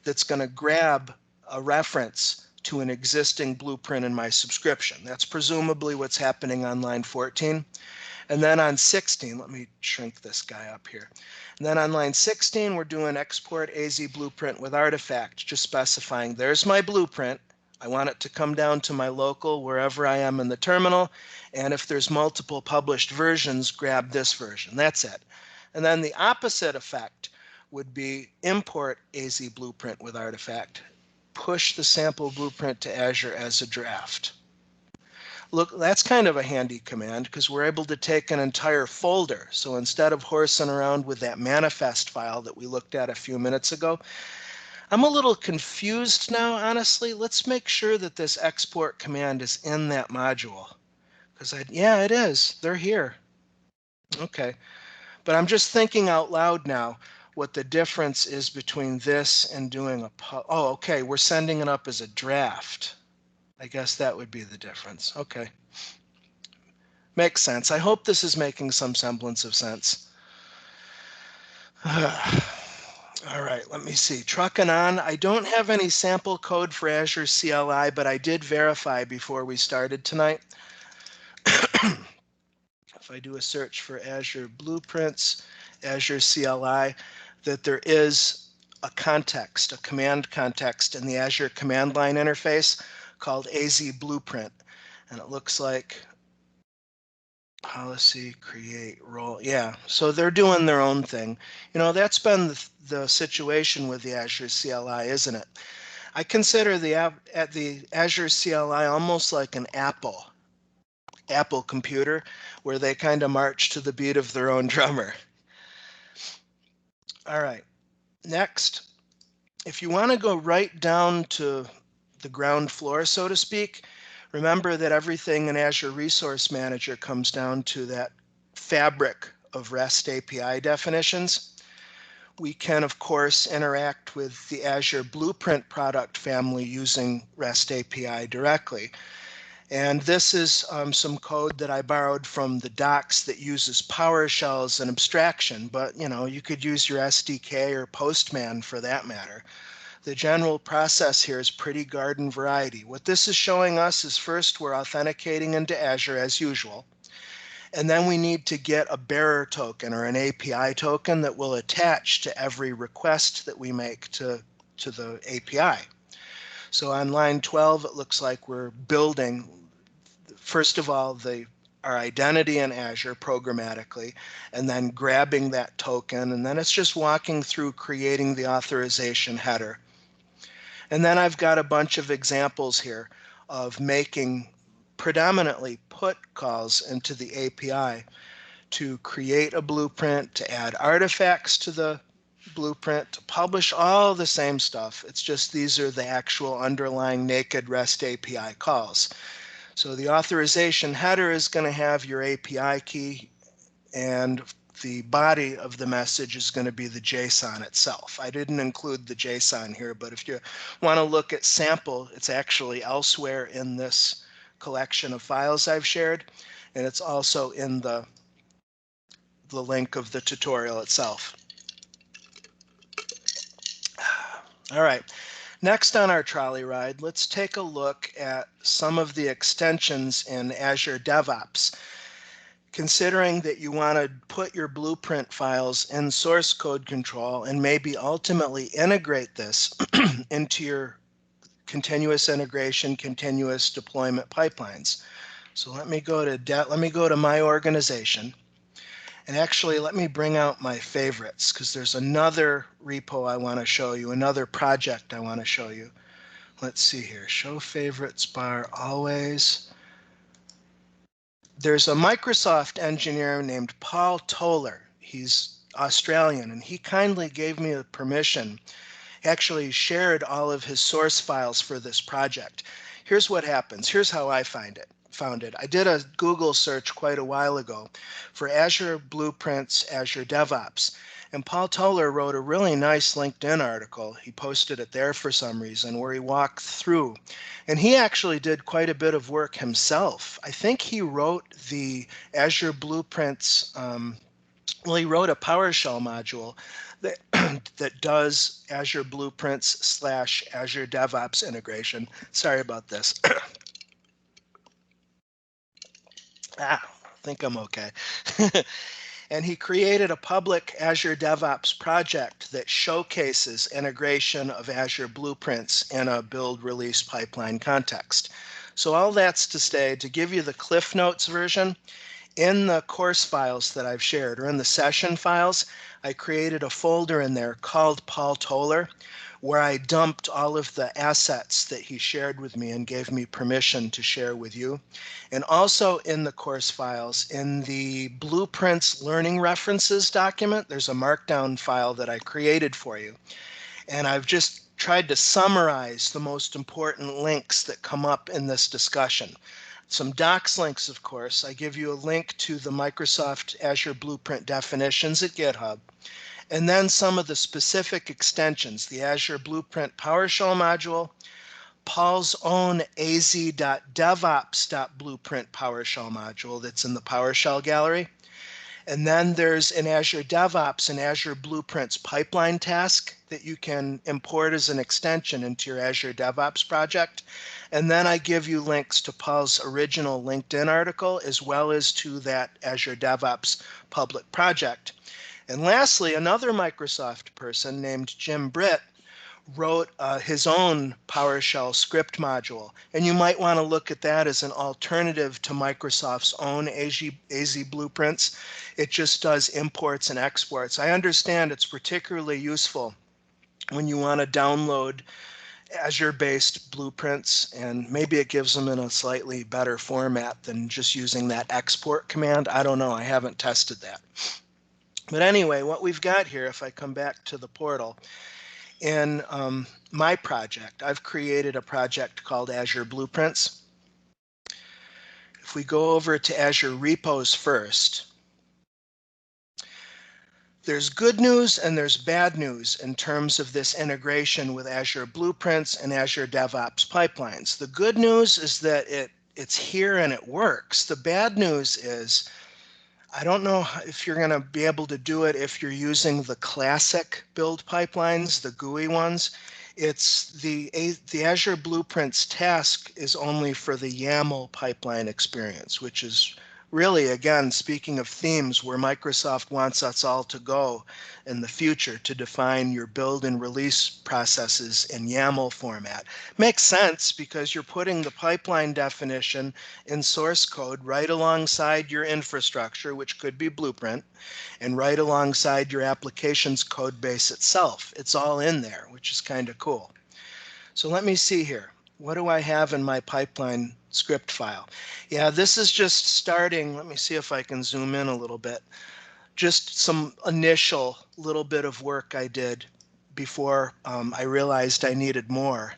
that's going to grab a reference to an existing blueprint in my subscription. That's presumably what's happening on line 14. And then on 16, let me shrink this guy up here. And then on line 16, we're doing export AZ blueprint with artifact, just specifying there's my blueprint. I want it to come down to my local, wherever I am in the terminal. And if there's multiple published versions, grab this version. That's it. And then the opposite effect would be import AZ blueprint with artifact, push the sample blueprint to Azure as a draft. Look, that's kind of a handy command because we're able to take an entire folder. So instead of horsing around with that manifest file that we looked at a few minutes ago, I'm a little confused now, honestly. Let's make sure that this export command is in that module. Because yeah, it is. They're here. Okay. But I'm just thinking out loud now what the difference is between this and doing a, oh, okay, we're sending it up as a draft. I guess that would be the difference. Okay. Makes sense. I hope this is making some semblance of sense. All right, let me see. Trucking on. I don't have any sample code for Azure CLI, but I did verify before we started tonight. If I do a search for Azure Blueprints, Azure CLI, that there is a context, a command context in the Azure command line interface called AZ Blueprint. And it looks like policy, create, role. Yeah, so they're doing their own thing. You know, that's been the situation with the Azure CLI, isn't it? I consider the Azure CLI almost like an Apple computer, where they kind of march to the beat of their own drummer. All right, next, if you want to go right down to the ground floor, so to speak, remember that everything in Azure Resource Manager comes down to that fabric of REST API definitions. We can, of course, interact with the Azure Blueprint product family using REST API directly. And this is some code that I borrowed from the docs that uses PowerShell as an abstraction, but you know, you could use your SDK or Postman for that matter. The general process here is pretty garden variety. What this is showing us is first we're authenticating into Azure as usual, and then we need to get a bearer token or an API token that will attach to every request that we make to the API. So on line 12, it looks like we're building, first of all, our identity in Azure programmatically, and then grabbing that token, and then it's just walking through creating the authorization header. And then I've got a bunch of examples here of making predominantly put calls into the API to create a blueprint, to add artifacts to the blueprint, to publish, all the same stuff. It's just these are the actual underlying naked REST API calls. So the authorization header is going to have your API key, and the body of the message is going to be the JSON itself. I didn't include the JSON here, but if you want to look at sample, it's actually elsewhere in this collection of files I've shared, and it's also in the link of the tutorial itself. All right, next on our trolley ride, let's take a look at some of the extensions in Azure DevOps. considering that you want to put your blueprint files in source code control and maybe ultimately integrate this into your continuous integration, continuous deployment pipelines. So let me go to my organization. And actually, let me bring out my favorites because there's another repo I want to show you, another project I want to show you. Let's see here, show favorites bar always. There's a Microsoft engineer named Paul Toller. He's Australian, and he kindly gave me a permission, actually shared all of his source files for this project. Here's what happens. Here's how I found it. I did a Google search quite a while ago for Azure Blueprints, Azure DevOps. And Paul Toller wrote a really nice LinkedIn article. He posted it there for some reason where he walked through. And he actually did quite a bit of work himself. I think he wrote the Azure Blueprints, he wrote a PowerShell module that, that does Azure Blueprints / Azure DevOps integration. Sorry about this. I think I'm okay. And he created a public Azure DevOps project that showcases integration of Azure Blueprints in a build release pipeline context. So all that's to say, to give you the Cliff Notes version, in the course files that I've shared, or in the session files, I created a folder in there called Paul Toller, where I dumped all of the assets that he shared with me and gave me permission to share with you. And also in the course files, in the Blueprints Learning References document, there's a markdown file that I created for you. And I've just tried to summarize the most important links that come up in this discussion. Some docs links, of course. I give you a link to the Microsoft Azure Blueprint definitions at GitHub. And then some of the specific extensions, the Azure Blueprint PowerShell module, Paul's own az.devops.blueprint PowerShell module that's in the PowerShell gallery. And then there's an Azure DevOps and Azure Blueprints pipeline task that you can import as an extension into your Azure DevOps project. And then I give you links to Paul's original LinkedIn article as well as to that Azure DevOps public project. And lastly, another Microsoft person named Jim Britt wrote his own PowerShell script module. And you might want to look at that as an alternative to Microsoft's own AZ Blueprints. It just does imports and exports. I understand it's particularly useful when you want to download Azure-based blueprints, and maybe it gives them in a slightly better format than just using that export command. I don't know. I haven't tested that. But anyway, what we've got here, if I come back to the portal, in my project, I've created a project called Azure Blueprints. If we go over to Azure Repos first, there's good news and there's bad news in terms of this integration with Azure Blueprints and Azure DevOps pipelines. The good news is that it's here and it works. The bad news is I don't know if you're going to be able to do it if you're using the classic build pipelines, the GUI ones. It's the Azure Blueprints task is only for the YAML pipeline experience, which is really, again, speaking of themes where Microsoft wants us all to go in the future to define your build and release processes in YAML format. Makes sense because you're putting the pipeline definition in source code right alongside your infrastructure, which could be Blueprint, and right alongside your application's code base itself. It's all in there, which is kind of cool. So let me see here. What do I have in my pipeline script file? Yeah, this is just starting. Let me see if I can zoom in a little bit. Just some initial little bit of work I did before I realized I needed more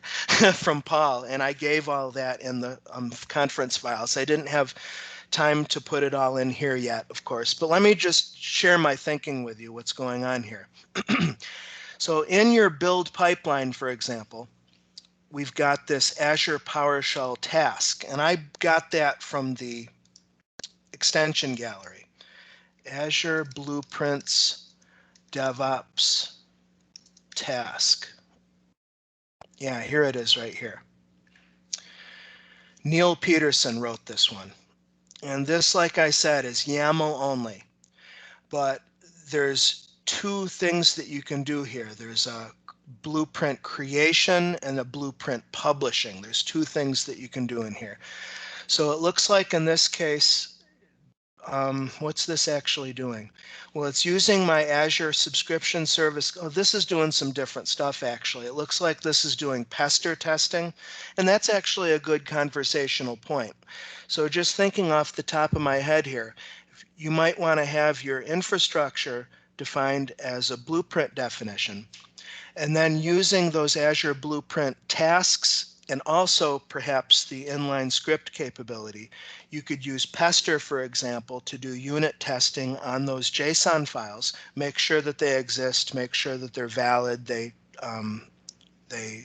from Paul, and I gave all that in the conference files. I didn't have time to put it all in here yet, of course, but let me just share my thinking with you, what's going on here. So in your build pipeline, for example, we've got this Azure PowerShell task, and I got that from the extension gallery. Azure Blueprints DevOps task. Yeah, here it is right here. Neil Peterson wrote this one. And this, like I said, is YAML only. But there's two things that you can do here. There's a blueprint creation and a blueprint publishing. There's two things that you can do in here. So it looks like in this case, what's this actually doing? Well, it's using my Azure subscription service. Oh, this is doing some different stuff, actually. It looks like this is doing pester testing, and that's actually a good conversational point. So just thinking off the top of my head here, you might want to have your infrastructure defined as a blueprint definition, and then using those Azure Blueprint tasks and also perhaps the inline script capability, you could use Pester, for example, to do unit testing on those JSON files, make sure that they exist, make sure that they're valid,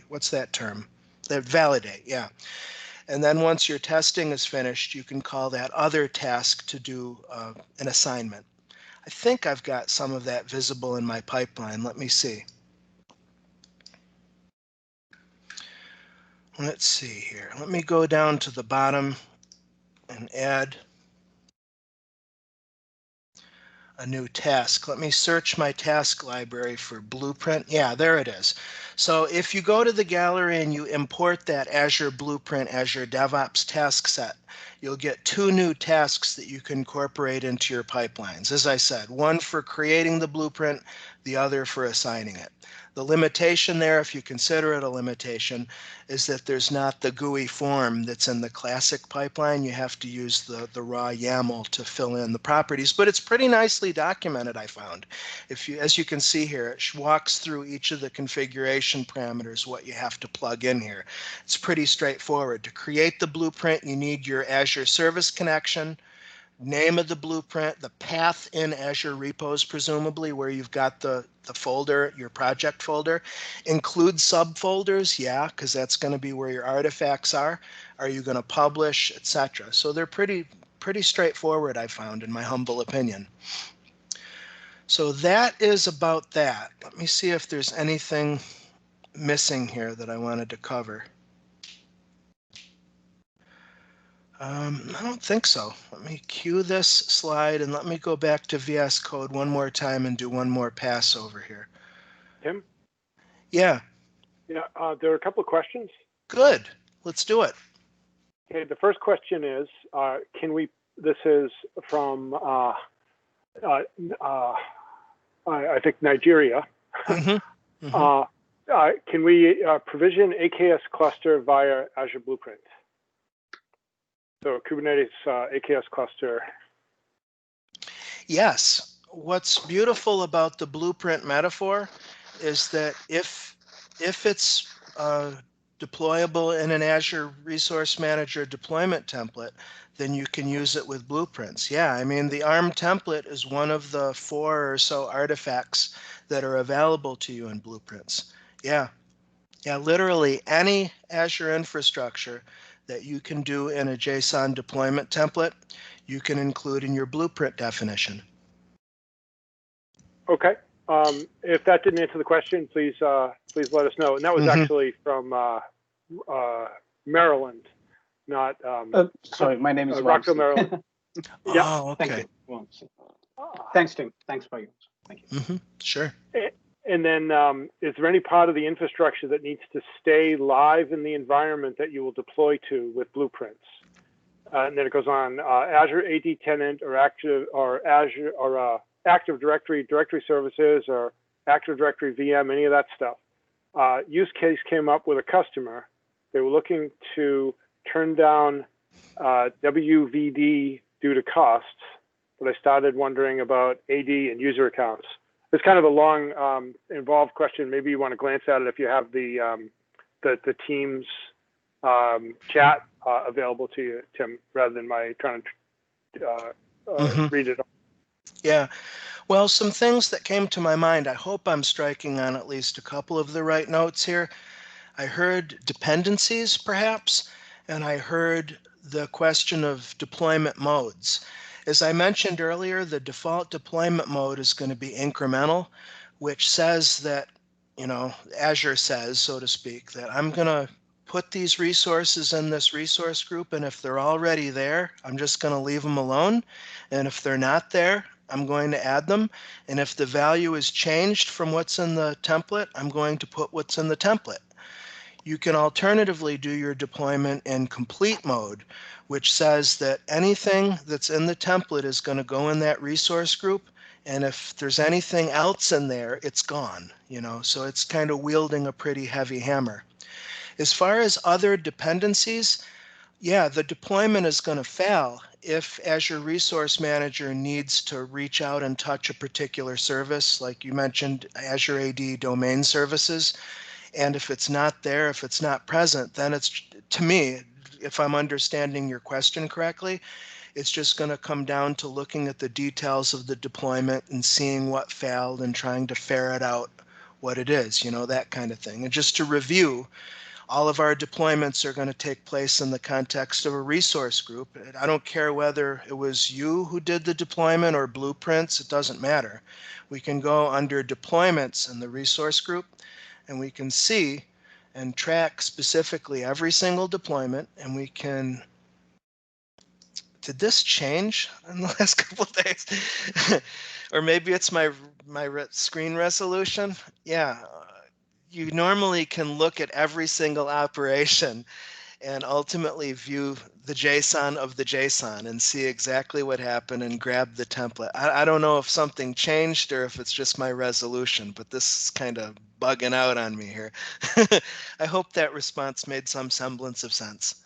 what's that term? They validate, yeah. And then once your testing is finished, you can call that other task to do an assignment. I think I've got some of that visible in my pipeline. Let me see. Let's see here. Let me go down to the bottom and add a new task. Let me search my task library for Blueprint. Yeah, there it is. So if you go to the gallery and you import that Azure Blueprint, Azure DevOps task set, you'll get two new tasks that you can incorporate into your pipelines. As I said, one for creating the blueprint, the other for assigning it. The limitation there, if you consider it a limitation, is that there's not the GUI form that's in the classic pipeline. You have to use the raw YAML to fill in the properties, but it's pretty nicely documented, I found. As you can see here, it walks through each of the configuration parameters, what you have to plug in here. It's pretty straightforward. To create the blueprint, you need your Azure Service Connection, name of the blueprint, the path in Azure repos, presumably where you've got the folder, your project folder. Include subfolders, yeah, because that's going to be where your artifacts are. Are you going to publish, etc. So they're pretty straightforward, I found, in my humble opinion. So that is about that. Let me see if there's anything missing here that I wanted to cover. I don't think so. Let me cue this slide and let me go back to VS Code one more time and do one more pass over here. Tim? Yeah. Yeah, there are a couple of questions. Good. Let's do it. Okay, the first question is, this is from, I think, Nigeria. Mm-hmm. Mm-hmm. Can we provision AKS cluster via Azure Blueprint? So Kubernetes AKS cluster. Yes. What's beautiful about the blueprint metaphor is that if it's deployable in an Azure Resource Manager deployment template, then you can use it with blueprints. Yeah, I mean, the ARM template is one of the 4 or so artifacts that are available to you in blueprints. Yeah. Yeah, literally any Azure infrastructure that you can do in a JSON deployment template, you can include in your blueprint definition. Okay. If that didn't answer the question, please let us know. And that was actually from Maryland, not. Sorry, my name is Rockville, Maryland. Yeah. Oh, okay. Thank you. Thanks, Tim. Thanks for you. Thank you. Mm-hmm. Sure. And then, is there any part of the infrastructure that needs to stay live in the environment that you will deploy to with blueprints? And then it goes on, Azure AD tenant or Azure or Active Directory services or Active Directory VM, any of that stuff. Use case came up with a customer. They were looking to turn down WVD due to costs, but I started wondering about AD and user accounts. It's kind of a long, involved question. Maybe you want to glance at it if you have the Teams chat available to you, Tim, rather than my trying to read it. Yeah. Well, some things that came to my mind. I hope I'm striking on at least a couple of the right notes here. I heard dependencies, perhaps, and I heard the question of deployment modes. As I mentioned earlier, the default deployment mode is going to be incremental, which says that, Azure says, so to speak, that I'm going to put these resources in this resource group, and if they're already there, I'm just going to leave them alone. And if they're not there, I'm going to add them. And if the value is changed from what's in the template, I'm going to put what's in the template. You can alternatively do your deployment in complete mode, which says that anything that's in the template is going to go in that resource group. And if there's anything else in there, it's gone, so it's kind of wielding a pretty heavy hammer. As far as other dependencies, yeah, the deployment is going to fail if Azure Resource Manager needs to reach out and touch a particular service, like you mentioned, Azure AD domain services. And if it's not there, if it's not present, then it's, to me, if I'm understanding your question correctly, it's just going to come down to looking at the details of the deployment and seeing what failed and trying to ferret out what it is, that kind of thing. And just to review, all of our deployments are going to take place in the context of a resource group. I don't care whether it was you who did the deployment or Blueprints, it doesn't matter. We can go under deployments in the resource group, and we can see and track specifically every single deployment, and we can... Did this change in the last couple of days? Or maybe it's my screen resolution. Yeah, you normally can look at every single operation and ultimately view the JSON of the JSON and see exactly what happened and grab the template. I don't know if something changed or if it's just my resolution, but this is kind of bugging out on me here. I hope that response made some semblance of sense.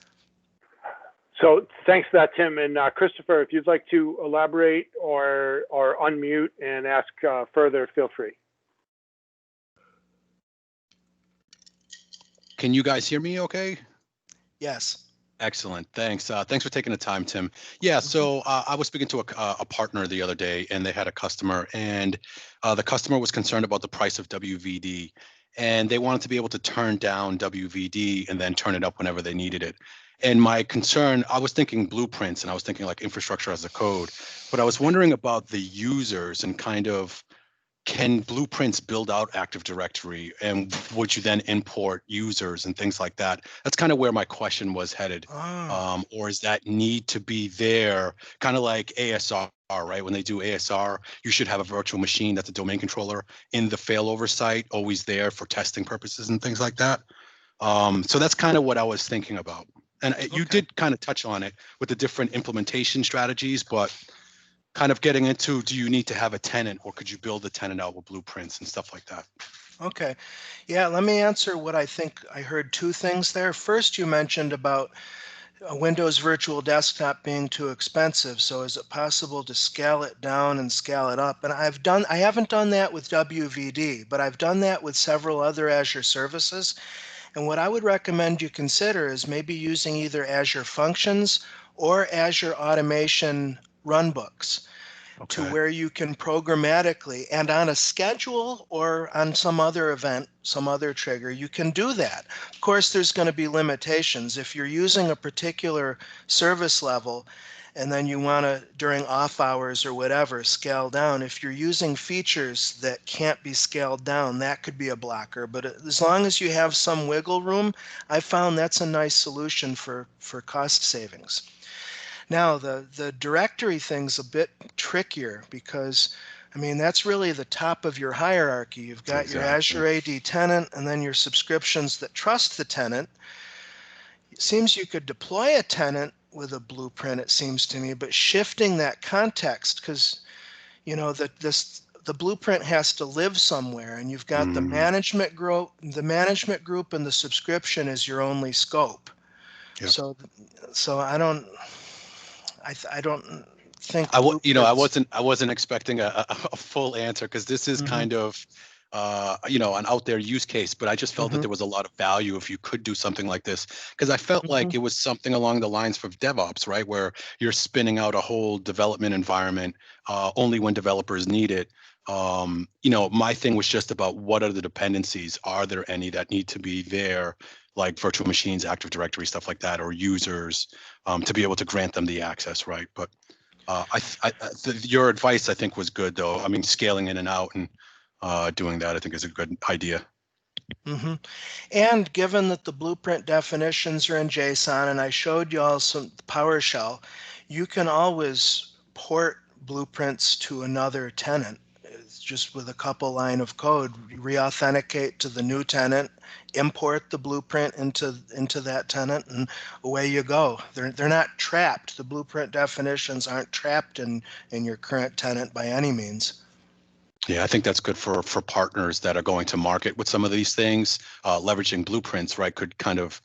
So thanks for that, Tim. And Christopher, if you'd like to elaborate or unmute and ask further, feel free. Can you guys hear me okay? Yes. Excellent. Thanks. Thanks for taking the time, Tim. Yeah, so I was speaking to a partner the other day, and they had a customer, and the customer was concerned about the price of WVD, and they wanted to be able to turn down WVD and then turn it up whenever they needed it. And my concern, I was thinking Blueprints, and I was thinking like infrastructure as a code, but I was wondering about the users and kind of, can Blueprints build out Active Directory, and would you then import users and things like that? That's kind of where my question was headed. Or is that need to be there, kind of like ASR, right? When they do ASR, you should have a virtual machine that's a domain controller in the failover site, always there for testing purposes and things like that. So that's kind of what I was thinking about. And you did kind of touch on it with the different implementation strategies, but kind of getting into, do you need to have a tenant, or could you build a tenant out with Blueprints and stuff like that? Okay. Yeah, let me answer what I think. I heard two things there. First, you mentioned about a Windows Virtual Desktop being too expensive. So is it possible to scale it down and scale it up? And I haven't done that with WVD, but I've done that with several other Azure services. And what I would recommend you consider is maybe using either Azure Functions or Azure Automation runbooks, to where you can programmatically, and on a schedule or on some other event, some other trigger, you can do that. Of course, there's going to be limitations. If you're using a particular service level and then you want to, during off hours or whatever, scale down, if you're using features that can't be scaled down, that could be a blocker. But as long as you have some wiggle room, I found that's a nice solution for cost savings. Now, the directory thing's a bit trickier because, I mean, that's really the top of your hierarchy. You've got your Azure AD tenant and then your subscriptions that trust the tenant. It seems you could deploy a tenant with a blueprint, it seems to me, but shifting that context, because, the blueprint has to live somewhere, and you've got the management group and the subscription is your only scope. Yep. So I don't think I wasn't expecting a full answer, because this is kind of an out there use case, but I just felt that there was a lot of value if you could do something like this, because I felt like it was something along the lines of DevOps, right, where you're spinning out a whole development environment only when developers need it. My thing was just about, what are the dependencies? Are there any that need to be there, like virtual machines, Active Directory, stuff like that, or users, to be able to grant them the access, right? But your advice, I think, was good, though. I mean, scaling in and out and doing that, I think, is a good idea. Mm-hmm. And given that the blueprint definitions are in JSON, and I showed you all some PowerShell, you can always port blueprints to another tenant. It's just with a couple line of code, re-authenticate to the new tenant, import the blueprint into that tenant, and away you go. They're not trapped. The blueprint definitions aren't trapped in your current tenant by any means. Yeah, I think that's good for partners that are going to market with some of these things. Leveraging blueprints, right, could kind of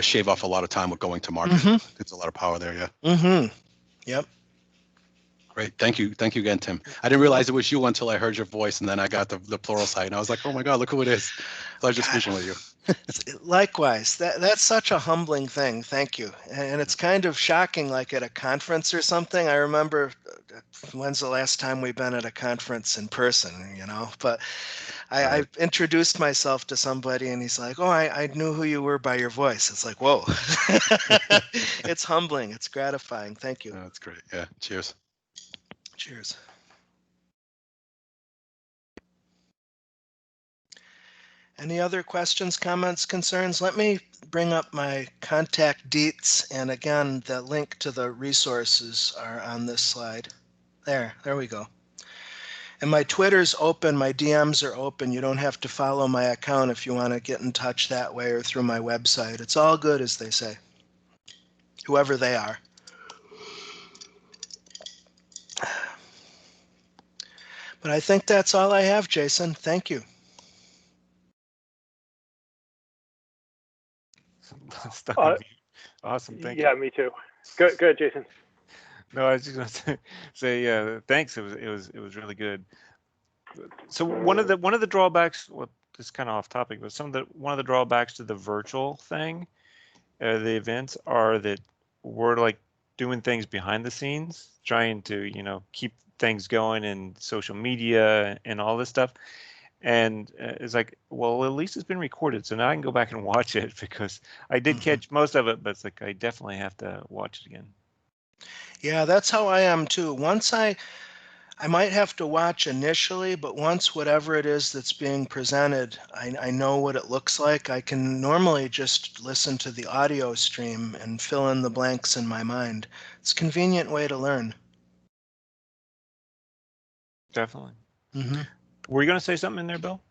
shave off a lot of time with going to market. Mm-hmm. It's a lot of power there. Yeah. Mm-hmm. Yep. Great. Thank you again, Tim. I didn't realize it was you until I heard your voice, and then I got the Pluralsight, and I was like, oh my God, look who it is. Pleasure speaking with you. Likewise, that's such a humbling thing. Thank you. And it's kind of shocking, like at a conference or something. I remember, when's the last time we've been at a conference in person, But I introduced myself to somebody and he's like, oh, I knew who you were by your voice. It's like, whoa. It's humbling. It's gratifying. Thank you. Oh, that's great. Yeah. Cheers. Cheers. Any other questions, comments, concerns? Let me bring up my contact deets. And again, the link to the resources are on this slide. There we go. And my Twitter's open, my DMs are open. You don't have to follow my account if you want to get in touch that way or through my website. It's all good, as they say, whoever they are. But I think that's all I have, Jason. Thank you. Stuck on mute. Awesome, thank you. Yeah, me too. Good, Jason. No, I was just gonna say thanks. It was really good. So one of the drawbacks, well, this is kind of off topic, but one of the drawbacks to the virtual thing, the events, are that we're like doing things behind the scenes, trying to keep things going in social media and all this stuff. And it's like, well, at least it's been recorded, so now I can go back and watch it, because I did catch most of it, but it's like I definitely have to watch it again. Yeah, that's how I am too. Once I might have to watch initially, but once whatever it is that's being presented, I know what it looks like. I can normally just listen to the audio stream and fill in the blanks in my mind. It's a convenient way to learn. Definitely. Mm-hmm. Were you going to say something in there, Bill?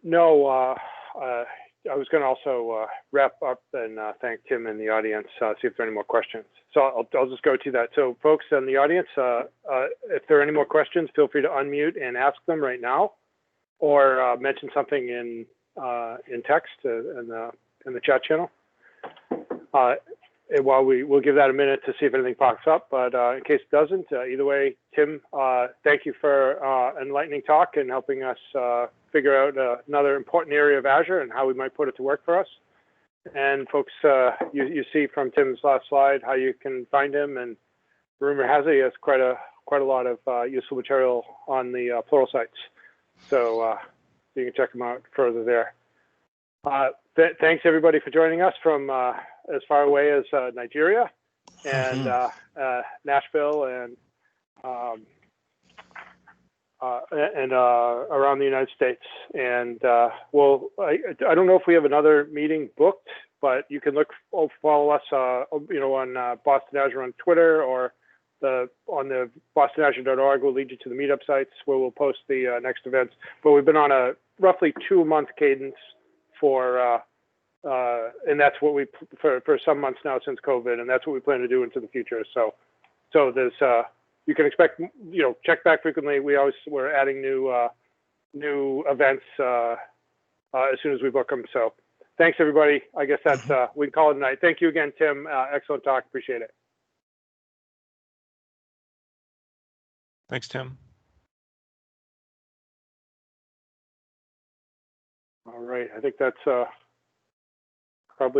No. I was going to also wrap up and thank Tim in the audience, see if there are any more questions. So I'll just go to that. So folks in the audience, if there are any more questions, feel free to unmute and ask them right now, or mention something in text in the chat channel. And while we'll give that a minute to see if anything pops up, but in case it doesn't, either way, Tim, thank you for enlightening talk and helping us figure out another important area of Azure and how we might put it to work for us. And folks, you see from Tim's last slide how you can find him, and rumor has it he has quite a lot of useful material on the Pluralsights. So you can check him out further there. Thanks everybody for joining us from as far away as Nigeria and Nashville and around the United States. And well, I don't know if we have another meeting booked, but you can follow us, on Boston Azure on Twitter, or on the bostonazure.org. We'll lead you to the meetup sites where we'll post the next events. But we've been on a roughly 2-month cadence for and that's what we for some months now since COVID, and that's what we plan to do into the future. So there's you can expect, check back frequently. We're adding new events as soon as we book them. So thanks everybody. I guess that's we can call it a night. Thank you again, Tim. Excellent talk. Appreciate it. Thanks, Tim. All right. I think that's probably